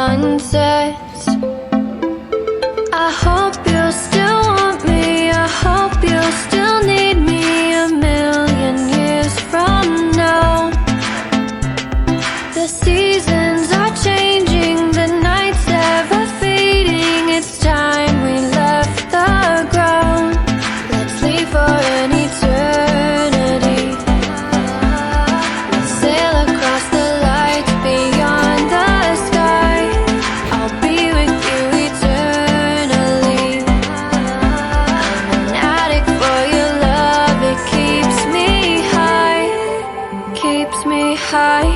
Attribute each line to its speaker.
Speaker 1: sunsets. I hope you'll still want me, I hope you'll still need me 1,000,000 years from now. The seasons are changing, the nights ever fading. It's time we left the ground. Let's leave for an eternity. Let's sail across the lights beyond the sky. I'll be with you eternally. I'm an addict for your love, it keeps me high, keeps me high.